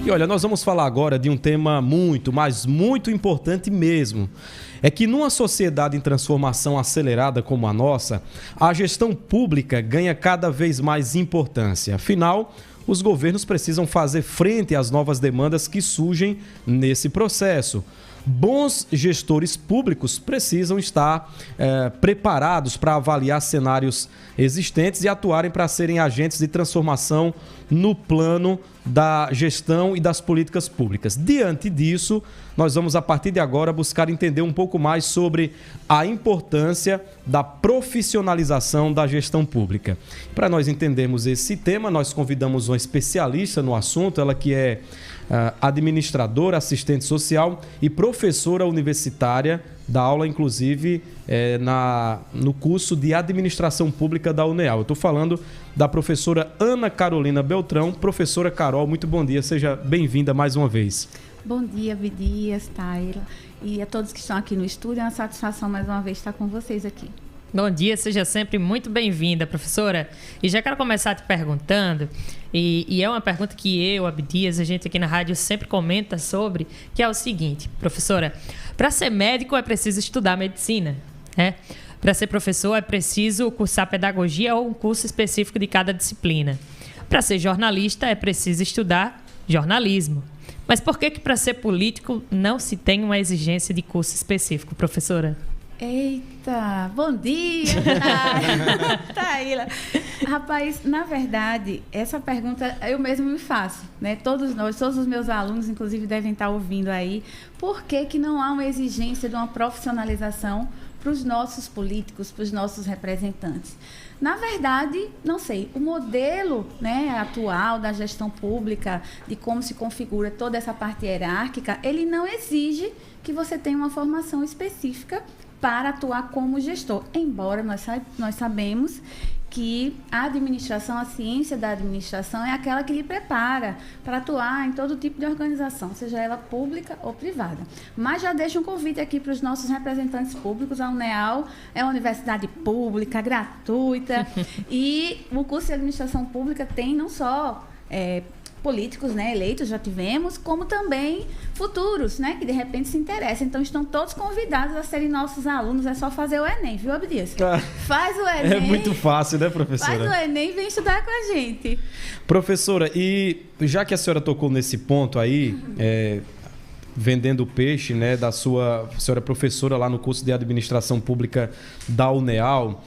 E olha, nós vamos falar agora de um tema muito, mas muito importante mesmo. É que numa sociedade em transformação acelerada como a nossa, a gestão pública ganha cada vez mais importância. Afinal, os governos precisam fazer frente às novas demandas que surgem nesse processo. Bons gestores públicos precisam estar preparados para avaliar cenários existentes e atuarem para serem agentes de transformação no plano da gestão e das políticas públicas. Diante disso, nós vamos, a partir de agora, buscar entender um pouco mais sobre a importância da profissionalização da gestão pública. Para nós entendermos esse tema, nós convidamos uma especialista no assunto, ela que é administradora, assistente social e professora universitária, dá aula inclusive no curso de administração pública da UNEAL. Eu estou falando da professora Ana Carolina Beltrão. Professora Carol, muito bom dia, seja bem-vinda mais uma vez. Bom dia, Abdias, Taila, e a todos que estão aqui no estúdio. É uma satisfação mais uma vez estar com vocês aqui. Bom dia, seja sempre muito bem-vinda, professora. E já quero começar te perguntando, e é uma pergunta que eu, Abdias, a gente aqui na rádio sempre comenta sobre, que é o seguinte, professora, para ser médico é preciso estudar medicina, né? Para ser professor é preciso cursar pedagogia ou um curso específico de cada disciplina. Para ser jornalista é preciso estudar jornalismo. Mas por que para ser político não se tem uma exigência de curso específico, professora? Eita, bom dia, Taila. Rapaz, na verdade, essa pergunta eu mesmo me faço, né? Todos os meus alunos, inclusive, devem estar ouvindo aí. Por que não há uma exigência de uma profissionalização para os nossos políticos, para os nossos representantes? Na verdade, não sei, o modelo, né, atual da gestão pública, de como se configura toda essa parte hierárquica, ele não exige que você tenha uma formação específica para atuar como gestor. Embora nós sabemos que a administração, a ciência da administração é aquela que lhe prepara para atuar em todo tipo de organização, seja ela pública ou privada. Mas já deixo um convite aqui para os nossos representantes públicos. A UNEAL é uma universidade pública, gratuita, e o curso de administração pública tem não só políticos, né, eleitos, já tivemos, como também futuros, né, que de repente se interessam. Então, estão todos convidados a serem nossos alunos. É só fazer o Enem, viu, Abdias? Faz o Enem. É muito fácil, né, professora? Faz o Enem e vem estudar com a gente. Professora, e já que a senhora tocou nesse ponto aí, vendendo peixe, né, da sua senhora professora lá no curso de administração pública da UNEAL,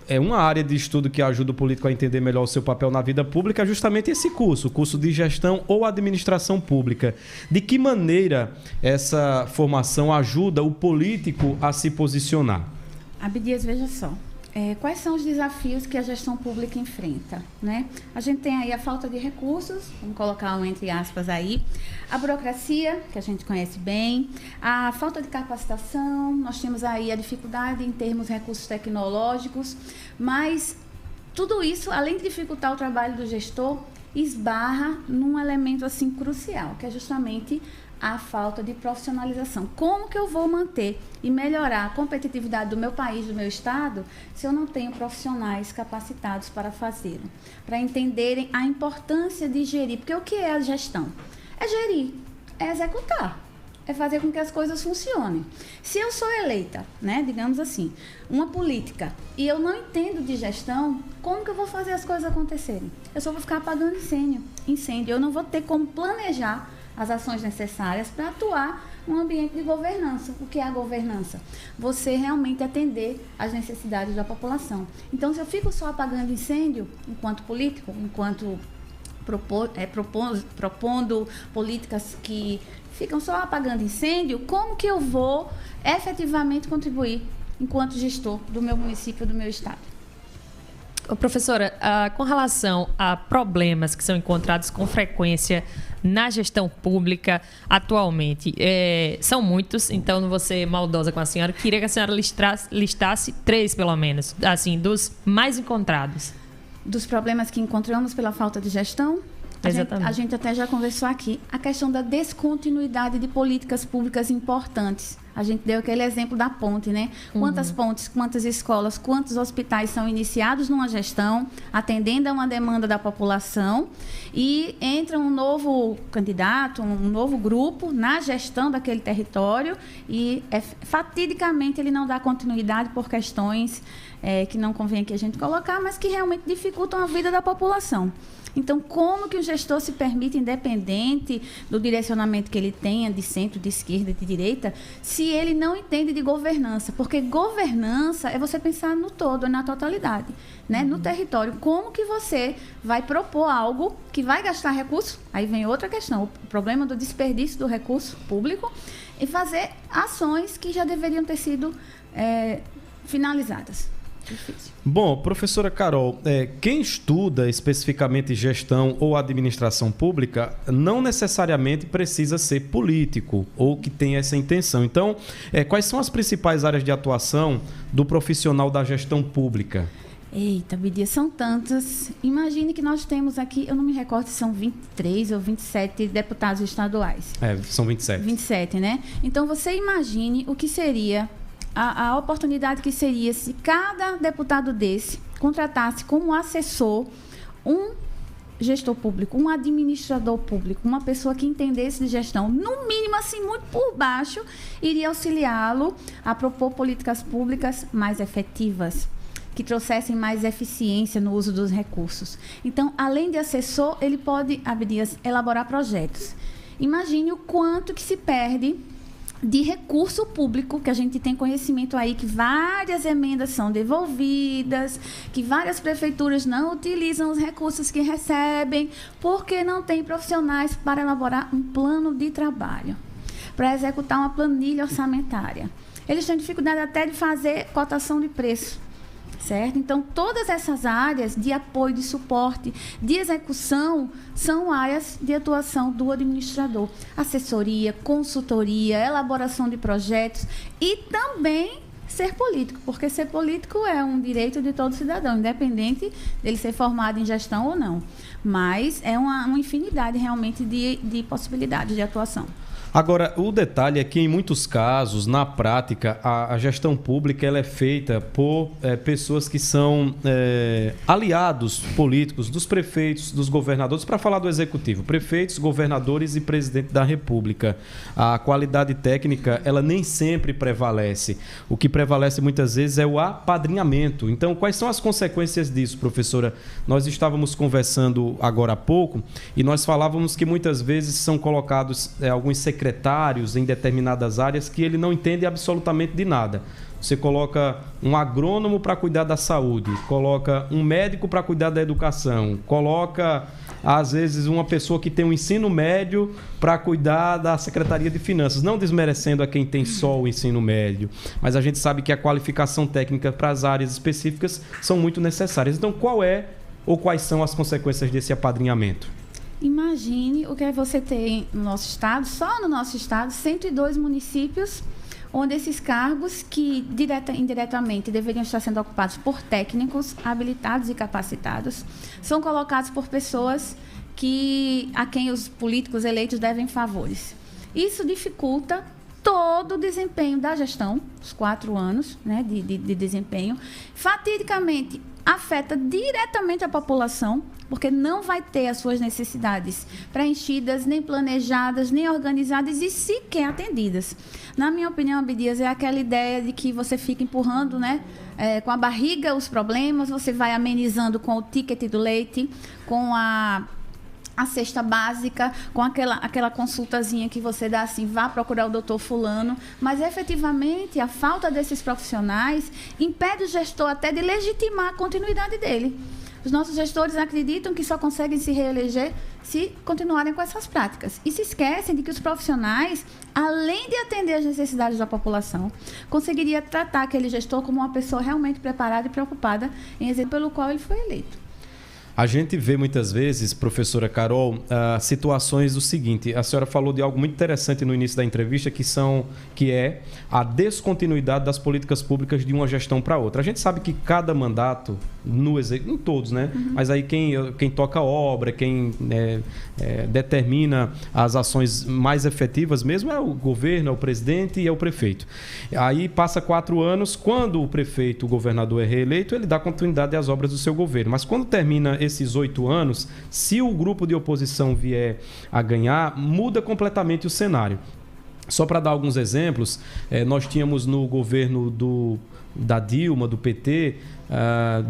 é uma área de estudo que ajuda o político a entender melhor o seu papel na vida pública, justamente esse curso, o curso de gestão ou administração pública. De que maneira essa formação ajuda o político a se posicionar? Abdias, veja só. Quais são os desafios que a gestão pública enfrenta, né? A gente tem aí a falta de recursos, vamos colocar um entre aspas aí, a burocracia, que a gente conhece bem, a falta de capacitação, nós temos aí a dificuldade em termos de recursos tecnológicos, mas tudo isso, além de dificultar o trabalho do gestor, esbarra num elemento assim crucial, que é justamente a falta de profissionalização. Como que eu vou manter e melhorar a competitividade do meu país, do meu estado, se eu não tenho profissionais capacitados para fazê-lo? Para entenderem a importância de gerir. Porque o que é a gestão? É gerir, é executar, é fazer com que as coisas funcionem. Se eu sou eleita, né, digamos assim, uma política, e eu não entendo de gestão, como que eu vou fazer as coisas acontecerem? Eu só vou ficar apagando incêndio. Eu não vou ter como planejar as ações necessárias para atuar num ambiente de governança. O que é a governança? Você realmente atender às necessidades da população. Então, se eu fico só apagando incêndio, enquanto político, enquanto propondo políticas que ficam só apagando incêndio, como que eu vou efetivamente contribuir enquanto gestor do meu município, do meu estado? Professora, com relação a problemas que são encontrados com frequência na gestão pública atualmente, são muitos, então não vou ser maldosa com a senhora, queria que a senhora listasse 3, pelo menos, assim, dos mais encontrados. Dos problemas que encontramos pela falta de gestão? Exatamente. A gente até já conversou aqui. A questão da descontinuidade de políticas públicas importantes. A gente deu aquele exemplo da ponte, né? Quantas pontes, quantas escolas, quantos hospitais são iniciados numa gestão, atendendo a uma demanda da população, e entra um novo candidato, um novo grupo na gestão daquele território e, fatidicamente, ele não dá continuidade por questões que não convém aqui a gente colocar, mas que realmente dificultam a vida da população. Então, como que o gestor se permite, independente do direcionamento que ele tenha, de centro, de esquerda, de direita, se ele não entende de governança? Porque governança é você pensar no todo, na totalidade, né? No território. Como que você vai propor algo que vai gastar recurso? Aí vem outra questão, o problema do desperdício do recurso público, e fazer ações que já deveriam ter sido finalizadas. Difícil. Bom, professora Carol, quem estuda especificamente gestão ou administração pública não necessariamente precisa ser político ou que tenha essa intenção. Então, quais são as principais áreas de atuação do profissional da gestão pública? Eita, Bidia, são tantas. Imagine que nós temos aqui, eu não me recordo se são 23 ou 27 deputados estaduais. São 27. 27, né? Então, você imagine o que seria a oportunidade que seria se cada deputado desse contratasse como assessor um gestor público, um administrador público, uma pessoa que entendesse de gestão, no mínimo assim, muito por baixo, iria auxiliá-lo a propor políticas públicas mais efetivas, que trouxessem mais eficiência no uso dos recursos. Então, além de assessor, ele pode, Abdias, elaborar projetos. Imagine o quanto que se perde de recurso público, que a gente tem conhecimento aí que várias emendas são devolvidas, que várias prefeituras não utilizam os recursos que recebem, porque não tem profissionais para elaborar um plano de trabalho, para executar uma planilha orçamentária. Eles têm dificuldade até de fazer cotação de preço. Certo? Então, todas essas áreas de apoio, de suporte, de execução, são áreas de atuação do administrador. Assessoria, consultoria, elaboração de projetos e também ser político, porque ser político é um direito de todo cidadão, independente dele ser formado em gestão ou não. Mas é uma infinidade realmente de possibilidades de atuação. Agora, o detalhe é que, em muitos casos, na prática, a gestão pública ela é feita por pessoas que são aliados políticos dos prefeitos, dos governadores, para falar do executivo, prefeitos, governadores e presidente da República. A qualidade técnica, ela nem sempre prevalece. O que prevalece muitas vezes é o apadrinhamento. Então, quais são as consequências disso, professora? Nós estávamos conversando agora há pouco e nós falávamos que muitas vezes são colocados alguns secretários em determinadas áreas que ele não entende absolutamente de nada. Você coloca um agrônomo para cuidar da saúde, coloca um médico para cuidar da educação, coloca, às vezes, uma pessoa que tem um ensino médio para cuidar da Secretaria de Finanças, não desmerecendo a quem tem só o ensino médio, mas a gente sabe que a qualificação técnica para as áreas específicas são muito necessárias. Então, quais são as consequências desse apadrinhamento? Imagine o que é você ter no nosso estado, só no nosso estado, 102 municípios, onde esses cargos que indiretamente deveriam estar sendo ocupados por técnicos habilitados e capacitados, são colocados por pessoas a quem os políticos eleitos devem favores. Isso dificulta todo o desempenho da gestão, os 4 anos, né, de desempenho, fatidicamente afeta diretamente a população, porque não vai ter as suas necessidades preenchidas, nem planejadas, nem organizadas e sequer atendidas. Na minha opinião, Abdias, é aquela ideia de que você fica empurrando, né, com a barriga os problemas, você vai amenizando com o ticket do leite, com a cesta básica, com aquela consultazinha que você dá assim, vá procurar o doutor fulano, mas efetivamente a falta desses profissionais impede o gestor até de legitimar a continuidade dele. Os nossos gestores acreditam que só conseguem se reeleger se continuarem com essas práticas. E se esquecem de que os profissionais, além de atender às necessidades da população, conseguiria tratar aquele gestor como uma pessoa realmente preparada e preocupada em exercer pelo qual ele foi eleito. A gente vê muitas vezes, professora Carol, situações do seguinte: a senhora falou de algo muito interessante no início da entrevista, que é a descontinuidade das políticas públicas de uma gestão para outra. A gente sabe que cada mandato, em todos, né? Mas aí quem toca a obra, quem determina as ações mais efetivas mesmo é o governo, é o presidente e é o prefeito. Aí passa 4 anos, quando o prefeito, o governador é reeleito, ele dá continuidade às obras do seu governo. Mas quando termina esses 8 anos, se o grupo de oposição vier a ganhar, muda completamente o cenário. Só para dar alguns exemplos, nós tínhamos no governo da Dilma, do PT,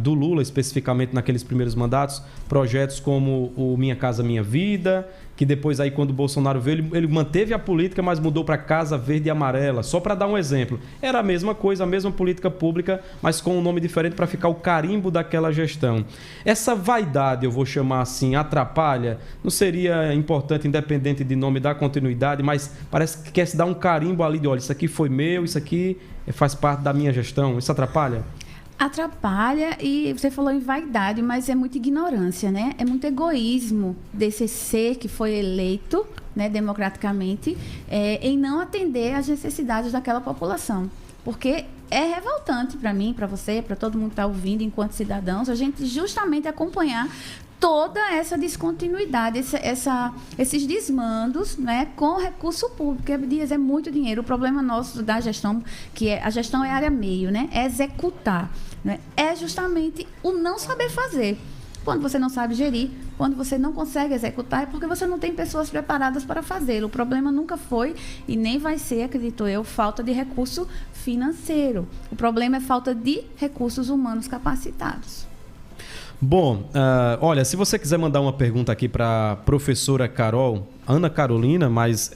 do Lula especificamente naqueles primeiros mandatos, projetos como o Minha Casa Minha Vida, que depois aí quando o Bolsonaro veio, ele manteve a política, mas mudou para Casa Verde e Amarela, só para dar um exemplo. Era a mesma coisa, a mesma política pública, mas com um nome diferente para ficar o carimbo daquela gestão. Essa vaidade, eu vou chamar assim, atrapalha? Não seria importante, independente de nome, dar continuidade, mas parece que quer se dar um carimbo ali de, olha, isso aqui foi meu, isso aqui faz parte da minha gestão. Isso atrapalha? Atrapalha, e você falou em vaidade, mas é muita ignorância, né? É muito egoísmo desse ser que foi eleito, né, democraticamente, em não atender às necessidades daquela população. Porque é revoltante para mim, para você, para todo mundo que está ouvindo, enquanto cidadãos, a gente justamente acompanhar toda essa descontinuidade, esses desmandos, né, com recurso público. Abdias, é muito dinheiro. O problema nosso da gestão, a gestão é área meio, né, é executar, né, é justamente o não saber fazer. Quando você não sabe gerir, quando você não consegue executar, é porque você não tem pessoas preparadas para fazê-lo. O problema nunca foi e nem vai ser, acredito eu, falta de recurso financeiro. O problema é falta de recursos humanos capacitados. Bom, olha, se você quiser mandar uma pergunta aqui para a professora Carol, Ana Carolina, mas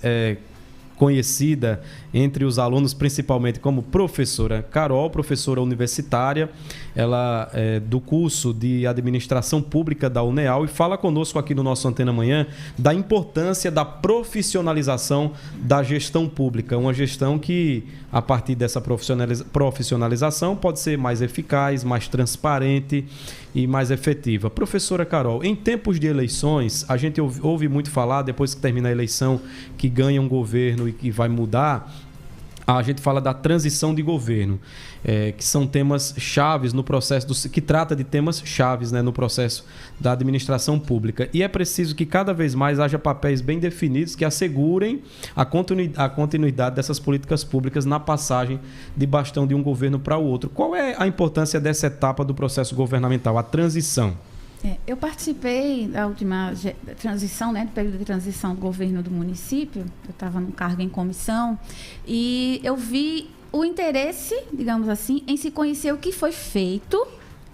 conhecida entre os alunos principalmente como professora Carol, professora universitária, ela é do curso de Administração Pública da UNEAL e fala conosco aqui no nosso Antena Manhã da importância da profissionalização da gestão pública, uma gestão que, a partir dessa profissionalização, pode ser mais eficaz, mais transparente e mais efetiva. Professora Carol, em tempos de eleições, a gente ouve muito falar, depois que termina a eleição, que ganha um governo e que vai mudar, a gente fala da transição de governo, que são temas chaves no processo, que trata de temas chaves, né, no processo da administração pública. E é preciso que cada vez mais haja papéis bem definidos que assegurem a continuidade dessas políticas públicas na passagem de bastão de um governo para o outro. Qual é a importância dessa etapa do processo governamental, a transição? Eu participei da última transição, né, do período de transição do governo do município. Eu estava no cargo em comissão e eu vi o interesse, digamos assim, em se conhecer o que foi feito,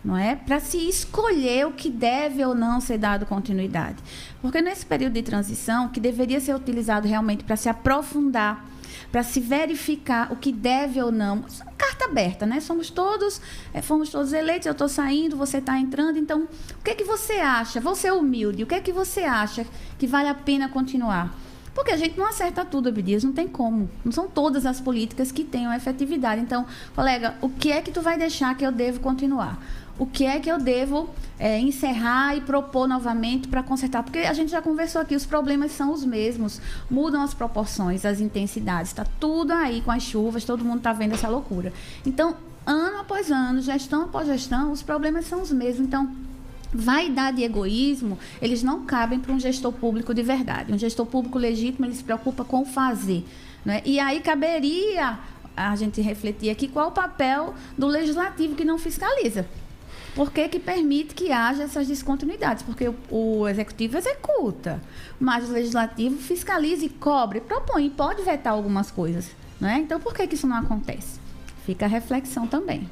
não é, para se escolher o que deve ou não ser dado continuidade. Porque nesse período de transição, que deveria ser utilizado realmente para se aprofundar, para se verificar o que deve ou não, carta aberta, né? Fomos todos eleitos, eu estou saindo, você está entrando, então, o que é que você acha? Vou ser humilde, o que é que você acha que vale a pena continuar? Porque a gente não acerta tudo, Abdias, não tem como. Não são todas as políticas que tenham efetividade. Então, colega, o que é que tu vai deixar que eu devo continuar? O que é que eu devo encerrar e propor novamente para consertar? Porque a gente já conversou aqui, os problemas são os mesmos, mudam as proporções, as intensidades, está tudo aí com as chuvas, todo mundo está vendo essa loucura. Então, ano após ano, gestão após gestão, os problemas são os mesmos. Então, vaidade e egoísmo, eles não cabem para um gestor público de verdade. Um gestor público legítimo, ele se preocupa com o fazer, né? E aí caberia a gente refletir aqui qual o papel do legislativo que não fiscaliza. Por que permite que haja essas descontinuidades? Porque o executivo executa, mas o legislativo fiscaliza e cobra, propõe, e pode vetar algumas coisas, né? Então, por que isso não acontece? Fica a reflexão também.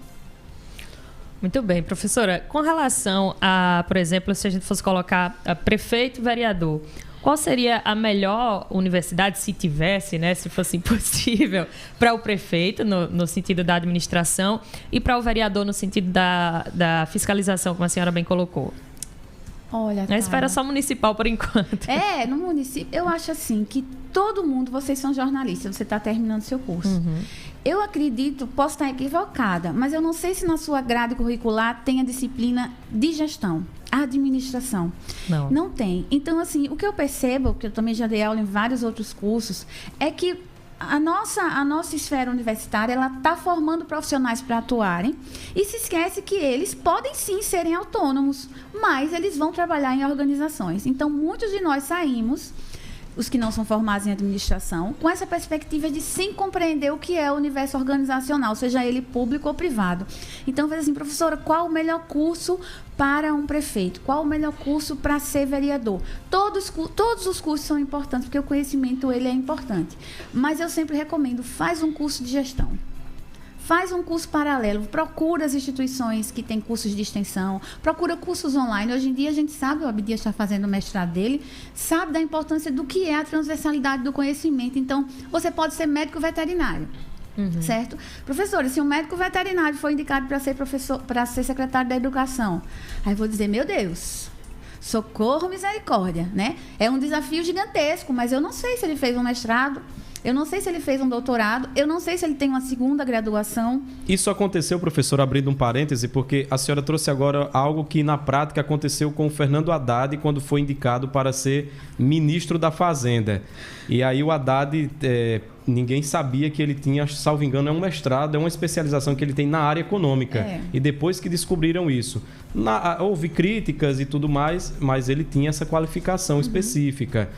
Muito bem, professora. Com relação a, por exemplo, se a gente fosse colocar prefeito e vereador, qual seria a melhor universidade, se tivesse, né, se fosse impossível, para o prefeito, no sentido da administração, e para o vereador, no sentido da fiscalização, como a senhora bem colocou? Olha, a esfera só municipal, por enquanto. No município, eu acho assim, que todo mundo, vocês são jornalistas, você está terminando seu curso. Uhum. Eu acredito, posso estar equivocada, mas eu não sei se na sua grade curricular tem a disciplina de gestão. administração. Não tem. Então, assim, o que eu percebo, que eu também já dei aula em vários outros cursos, é que a nossa esfera universitária, ela está formando profissionais para atuarem e se esquece que eles podem sim serem autônomos, mas eles vão trabalhar em organizações. Então, muitos de nós saímos, os que não são formados em administração, com essa perspectiva de sim compreender o que é o universo organizacional, seja ele público ou privado. Então, assim, professora, qual o melhor curso para um prefeito? Qual o melhor curso para ser vereador? Todos os cursos são importantes, porque o conhecimento ele é importante. Mas eu sempre recomendo, faz um curso de gestão. Faz um curso paralelo, procura as instituições que têm cursos de extensão, procura cursos online. Hoje em dia a gente sabe, o Abdias está fazendo o mestrado dele, sabe da importância do que é a transversalidade do conhecimento. Então, você pode ser médico veterinário, certo? Professora, se um médico veterinário for indicado para ser secretário da educação, aí eu vou dizer, meu Deus, socorro, misericórdia, né? É um desafio gigantesco, mas eu não sei se ele fez um mestrado, eu não sei se ele fez um doutorado, eu não sei se ele tem uma segunda graduação. Isso aconteceu, professor, abrindo um parêntese, porque a senhora trouxe agora algo que na prática aconteceu com o Fernando Haddad quando foi indicado para ser ministro da Fazenda. E aí o Haddad, ninguém sabia que ele tinha, salvo engano, é um mestrado, é uma especialização que ele tem na área econômica. E depois que descobriram isso, houve críticas e tudo mais, mas ele tinha essa qualificação específica.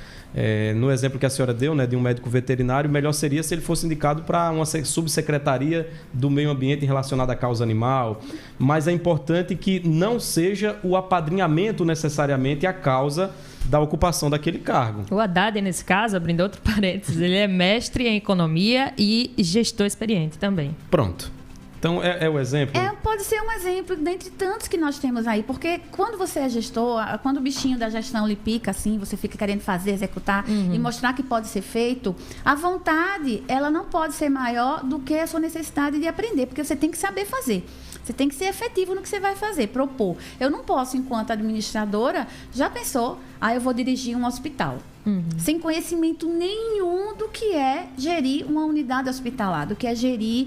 No exemplo que a senhora deu, né, de um médico veterinário, melhor seria se ele fosse indicado para uma subsecretaria do meio ambiente relacionada à causa animal. Mas é importante que não seja o apadrinhamento necessariamente a causa da ocupação daquele cargo. O Haddad, nesse caso, abrindo outro parênteses, ele é mestre em economia e gestor experiente também. Pronto. Então, é o exemplo? Pode ser um exemplo dentre tantos que nós temos aí, porque quando você é gestor, quando o bichinho da gestão lhe pica, assim, você fica querendo fazer, executar e mostrar que pode ser feito, a vontade, ela não pode ser maior do que a sua necessidade de aprender, porque você tem que saber fazer. Você tem que ser efetivo no que você vai fazer, propor. Eu não posso, enquanto administradora, já pensou, eu vou dirigir um hospital. Sem conhecimento nenhum do que é gerir uma unidade hospitalar, do que é gerir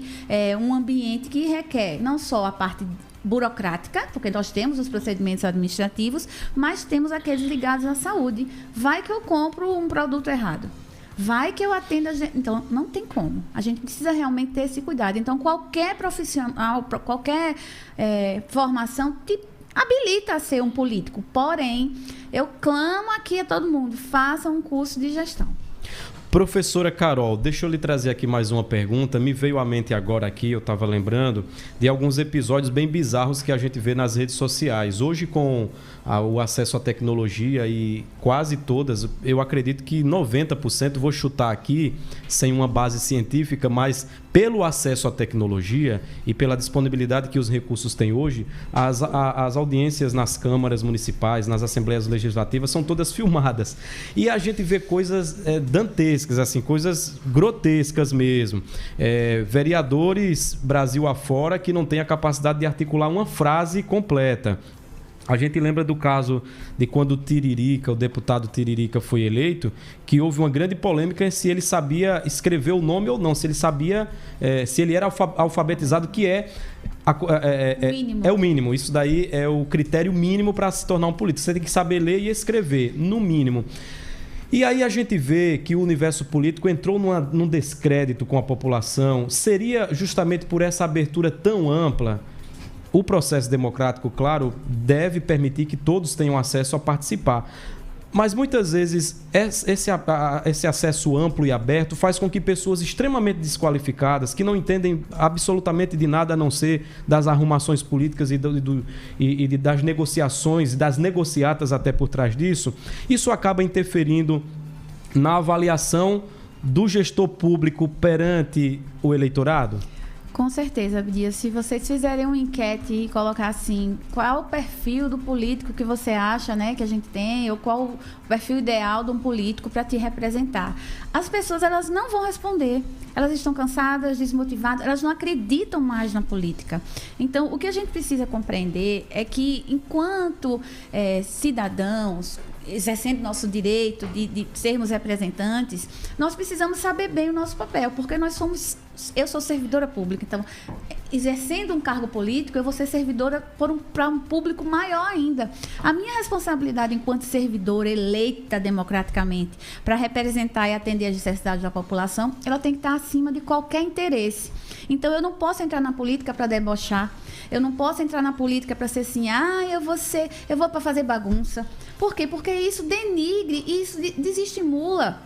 um ambiente que requer não só a parte burocrática, porque nós temos os procedimentos administrativos, mas temos aqueles ligados à saúde. Vai que eu compro um produto errado. Vai que eu atendo a gente. Então, não tem como. A gente precisa realmente ter esse cuidado. Então, qualquer profissional, qualquer formação te habilita a ser um político. Porém, eu clamo aqui a todo mundo, faça um curso de gestão. Professora Carol, deixa eu lhe trazer aqui mais uma pergunta. Me veio à mente agora aqui, eu estava lembrando, de alguns episódios bem bizarros que a gente vê nas redes sociais. Hoje, com o acesso à tecnologia e quase todas, eu acredito que 90%, vou chutar aqui, sem uma base científica, mas pelo acesso à tecnologia e pela disponibilidade que os recursos têm hoje, as audiências nas câmaras municipais, nas assembleias legislativas, são todas filmadas. E a gente vê coisas dantescas, assim, coisas grotescas mesmo. Vereadores Brasil afora que não têm a capacidade de articular uma frase completa. A gente lembra do caso de quando o deputado Tiririca foi eleito, que houve uma grande polêmica se ele sabia escrever o nome ou não, se ele sabia, se ele era alfabetizado, que é o mínimo. Isso daí é o critério mínimo para se tornar um político. Você tem que saber ler e escrever, no mínimo. E aí a gente vê que o universo político entrou num descrédito com a população. Seria justamente por essa abertura tão ampla. O processo democrático, claro, deve permitir que todos tenham acesso a participar. Mas muitas vezes esse acesso amplo e aberto faz com que pessoas extremamente desqualificadas, que não entendem absolutamente de nada a não ser das arrumações políticas e das negociações, das negociatas até por trás disso, isso acaba interferindo na avaliação do gestor público perante o eleitorado? Com certeza, Abdias. Se vocês fizerem uma enquete e colocar assim, qual o perfil do político que você acha, né, que a gente tem, ou qual o perfil ideal de um político para te representar, as pessoas, elas não vão responder. Elas estão cansadas, desmotivadas, elas não acreditam mais na política. Então, o que a gente precisa compreender é que, enquanto cidadãos, exercendo nosso direito de sermos representantes, nós precisamos saber bem o nosso papel, porque eu sou servidora pública, então exercendo um cargo político, eu vou ser servidora para um público maior ainda. A minha responsabilidade enquanto servidora eleita democraticamente para representar e atender as necessidades da população, ela tem que estar acima de qualquer interesse. Então, eu não posso entrar na política para debochar. Eu não posso entrar na política para ser assim, eu vou para fazer bagunça. Por quê? Porque isso denigre, isso desestimula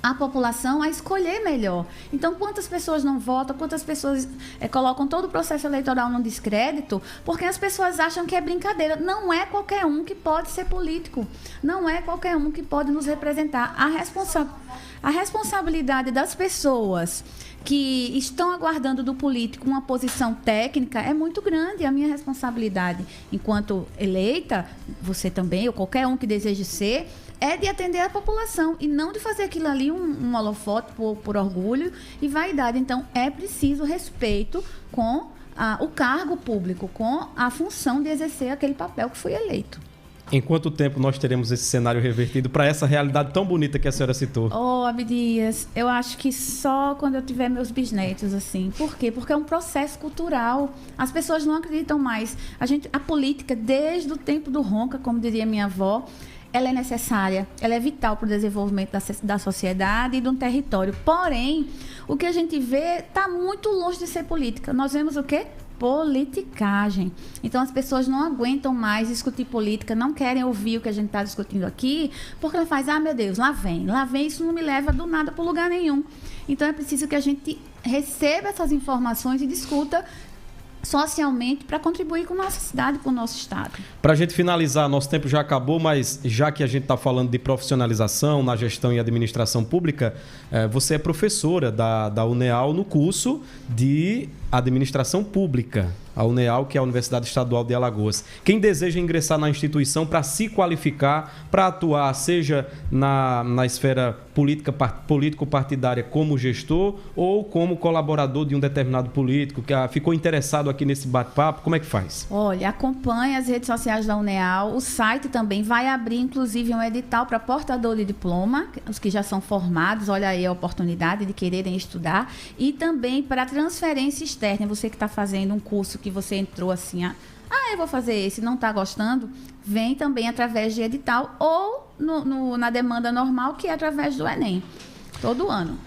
a população a escolher melhor. Então, quantas pessoas não votam, quantas pessoas colocam todo o processo eleitoral no descrédito, porque as pessoas acham que é brincadeira. Não é qualquer um que pode ser político. Não é qualquer um que pode nos representar. A responsabilidade das pessoas que estão aguardando do político uma posição técnica é muito grande. A minha responsabilidade enquanto eleita, você também, ou qualquer um que deseje ser, é de atender a população e não de fazer aquilo ali um holofote por orgulho e vaidade. Então, é preciso respeito com o cargo público, com a função de exercer aquele papel que foi eleito. Em quanto tempo nós teremos esse cenário revertido para essa realidade tão bonita que a senhora citou? Abdias, eu acho que só quando eu tiver meus bisnetos, assim. Por quê? Porque é um processo cultural. As pessoas não acreditam mais. A política, desde o tempo do Ronca, como diria minha avó, ela é necessária, ela é vital para o desenvolvimento da sociedade e de um território. Porém, o que a gente vê está muito longe de ser política. Nós vemos o quê? Politicagem. Então, as pessoas não aguentam mais discutir política, não querem ouvir o que a gente está discutindo aqui, porque ela faz, meu Deus, lá vem, isso não me leva do nada para lugar nenhum. Então, é preciso que a gente receba essas informações e discuta socialmente para contribuir com a nossa cidade, com o nosso estado. Para a gente finalizar, nosso tempo já acabou, mas já que a gente está falando de profissionalização na gestão e administração pública, você é professora da UNEAL no curso de administração pública, a UNEAL, que é a Universidade Estadual de Alagoas. Quem deseja ingressar na instituição para se qualificar, para atuar, seja na esfera político-partidária como gestor ou como colaborador de um determinado político, que ficou interessado aqui nesse bate-papo, como é que faz? Olha, acompanhe as redes sociais da UNEAL, o site também vai abrir, inclusive, um edital para portador de diploma, os que já são formados, olha aí a oportunidade de quererem estudar, e também para transferência externa, você que está fazendo um curso que você entrou assim, eu vou fazer esse, não está gostando, vem também através de edital ou na demanda normal, que é através do Enem, todo ano.